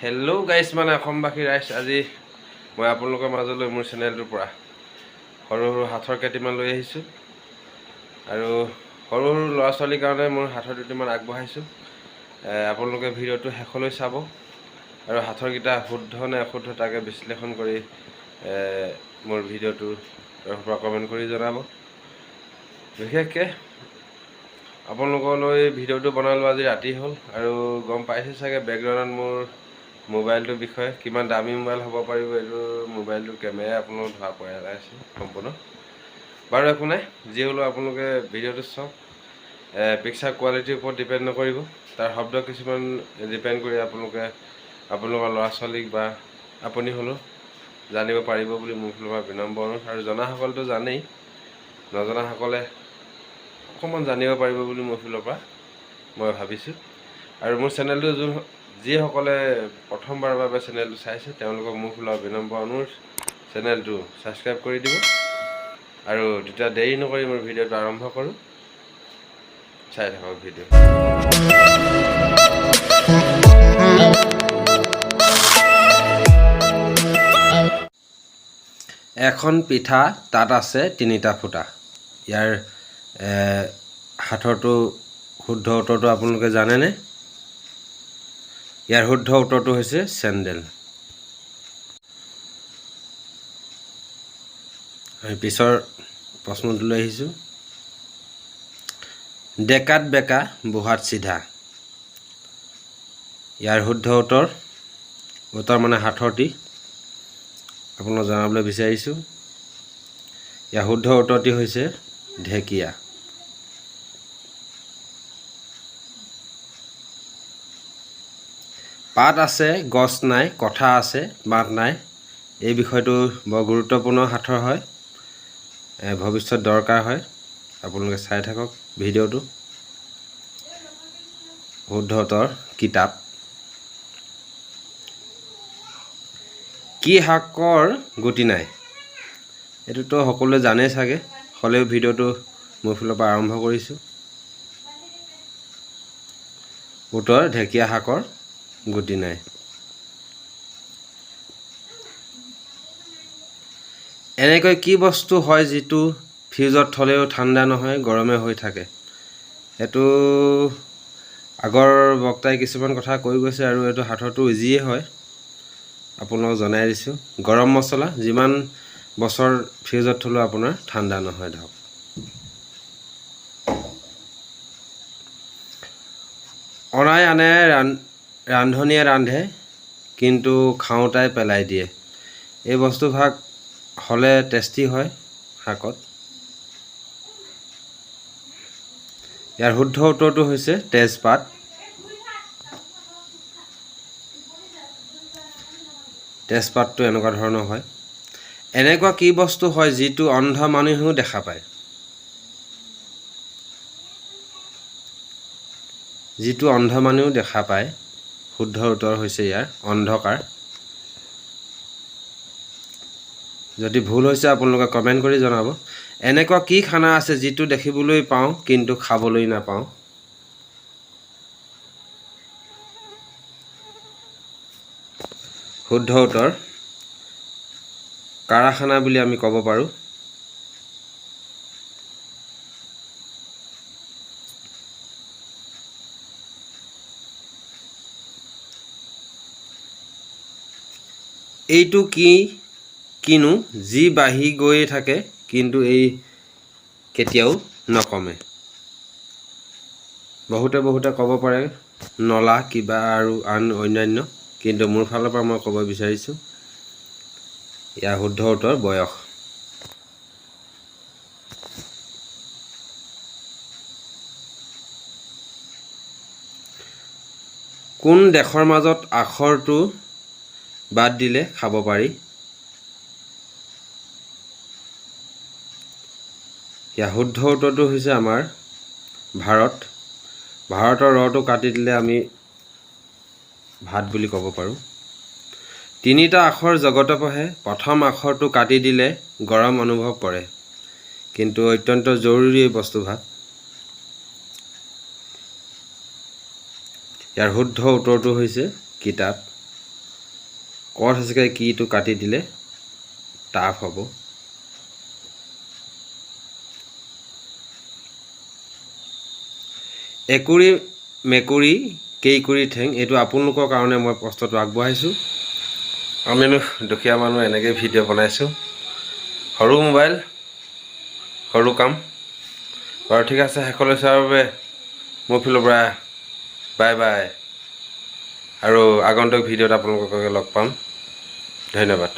Hello' guys মানে অসমবাসী ৰাইজ আজি মই আপোনালোকৰ মাজলৈ মোৰ চেনেলটোৰ পৰা সৰু সৰু হাথৰ কেইটামান লৈ আহিছোঁ আৰু সৰু সৰু ল'ৰা ছোৱালীৰ কাৰণে মোৰ হাথৰ দুটামান আগবঢ়াইছোঁ। আপোনালোকে ভিডিঅ'টো শেষলৈ চাব আৰু হাথৰকেইটা শুদ্ধ নে অশুদ্ধ তাকে বিশ্লেষণ কৰি মোৰ ভিডিঅ'টোৰ পৰা কমেণ্ট কৰি জনাব। বিশেষকৈ আপোনালোকলৈ ভিডিঅ'টো বনালোঁ আজি ৰাতি হ'ল আৰু গম পাইছে চাগে বেকগ্ৰাউণ্ডত মোৰ মোবাইলটোৰ বিষয়ে কিমান দামী মোবাইল হ'ব পাৰিব। এইটো মোবাইলটোৰ কেমেৰা আপোনালোক ধৰা পৰাই আছে সম্পূৰ্ণ। বাৰু একো নাই, যি হ'লেও আপোনালোকে ভিডিঅ'টো চাওক। পিকচাৰ কোৱালিটিৰ ওপৰত ডিপেণ্ড নকৰিব, তাৰ শব্দ কিছুমান ডিপেণ্ড কৰি আপোনালোকে আপোনালোকৰ ল'ৰা ছোৱালীক বা আপুনি হ'লেও জানিব পাৰিব বুলি মোৰ ফালৰ পৰা বিনম্ৰ অনুৰোধ। আৰু জনাসকলতো জানেই, নজনাসকলে অকণমান জানিব পাৰিব বুলি মোৰ ফালৰ পৰা মই ভাবিছোঁ। আৰু মোৰ চেনেলটো যিসকলে প্ৰথমবাৰৰ বাবে চেনেলটো চাইছে তেওঁলোকক মোৰ ফালৰ বিনম্ৰ অনুৰোধ, চেনেলটো ছাবস্ক্ৰাইব কৰি দিব। আৰু তেতিয়া দেৰি নকৰি মোৰ ভিডিঅ'টো আৰম্ভ কৰোঁ, চাই থাকক ভিডিঅ'। এখন পিঠা তাত আছে 3টা ফুটা। ইয়াৰ হাথৰটো শুদ্ধ উত্তৰটো আপোনালোকে জানেনে? ইয়াৰ শুদ্ধ উত্তৰটো হৈছে চেণ্ডেল। আমি পিছৰ প্ৰশ্নটোলৈ আহিছোঁ। ডেকাত বেকা বুঢ়াত চিধা। ইয়াৰ শুদ্ধ উত্তৰ মানে হাথৰটি আপোনাক জনাবলৈ বিচাৰিছোঁ। ইয়াৰ শুদ্ধ উত্তৰটি হৈছে ঢেকীয়া। পাত আছে গছ নাই, কথা আছে মাত নাই। এই বিষয়টো বৰ গুৰুত্বপূৰ্ণ হাথৰ হয়, ভৱিষ্যত দৰকাৰ হয়। আপোনালোকে চাই থাকক ভিডিঅ'টো। শুদ্ধ উত্তৰ কিতাপ। কি শাকৰ গুটি নাই? এইটোতো সকলোৱে জানেই চাগে, হ'লেও ভিডিঅ'টো মোৰ ফালৰ পৰা আৰম্ভ কৰিছোঁ। উত্তৰ ঢেকীয়া শাকৰ গুটি নাই। এনেকৈ কি বস্তু হয় যিটো ফ্ৰিজত থ'লেও ঠাণ্ডা নহয়, গৰমে হৈ থাকে? এইটো আগৰ বক্তাই কিছুমান কথা কৈ গৈছে আৰু এইটো হাথৰটো ইজিয়ে হয়, আপোনালোকক জনাই দিছোঁ। গৰম মছলা যিমান বছৰ ফ্ৰিজত থ'লেও আপোনাৰ ঠাণ্ডা নহয়। ধৰক অনাই আনে ৰান্ধনীয়ে ৰান্ধে কিন্তু খাওঁতাই পেলাই দিয়ে। এই বস্তুভাগ হ'লে টেষ্টি হয় শাকত। ইয়াৰ শুদ্ধ উত্তৰটো হৈছে তেজপাত। তেজপাতটো এনেকুৱা ধৰণৰ হয়। এনেকুৱা কি বস্তু হয় যিটো অন্ধ মানুহেও দেখা পায়? যিটো অন্ধ মানুহেও দেখা পায়। শুদ্ধ উত্তৰ হৈছে ইয়াৰ অন্ধকাৰ। যদি ভুল হৈছে আপোনালোকে কমেণ্ট কৰি জনাব। এনেকুৱা কি খানা আছে যিটো দেখিবলৈ পাওঁ কিন্তু খাবলৈ নাপাওঁ? শুদ্ধ উত্তৰ কাৰাখানা বুলি আমি ক'ব পাৰোঁ। এইটো কিনো যি বাঢ়ি গৈয়ে থাকে কিন্তু এই কেতিয়াও নকমে? বহুতে ক'ব পাৰে নলা কিবা আৰু অন্যান্য, কিন্তু মোৰ ফালৰ পৰা মই ক'ব বিচাৰিছোঁ ইয়াৰ শুদ্ধ উত্তৰ বয়স। কোন দেশৰ মাজত আখৰটো বাদ দিলে খাব পাৰি? ইয়াৰ শুদ্ধ উত্তৰটো হৈছে আমাৰ ভাৰত। ভাৰতৰ ৰটো কাটি দিলে আমি ভাত বুলি ক'ব পাৰোঁ। 3টা আখৰ জগতে পঢ়ে, প্ৰথম আখৰটো কাটি দিলে গৰম অনুভৱ কৰে, কিন্তু অত্যন্ত জৰুৰী এই বস্তুভাগ। ইয়াৰ শুদ্ধ উত্তৰটো হৈছে কিতাপ। কৰ্ড হেচেকাই কীটো কাটি দিলে টাফ হ'ব। একুৰি মেকুৰী কেইকুৰি ঠেং, এইটো আপোনালোকৰ কাৰণে মই প্ৰশ্নটো আগবঢ়াইছোঁ। আমিনো দুখীয়া মানুহ এনেকৈ ভিডিঅ' বনাইছোঁ। সৰু মোবাইল সৰু কাম। বাৰু ঠিক আছে, শেষলৈ চোৱাৰ বাবে মোৰ ফালৰ পৰা বাই বাই। আৰু আগন্তুক ভিডিঅ'ত আপোনালোকক লগ পাম। ধন্যবাদ।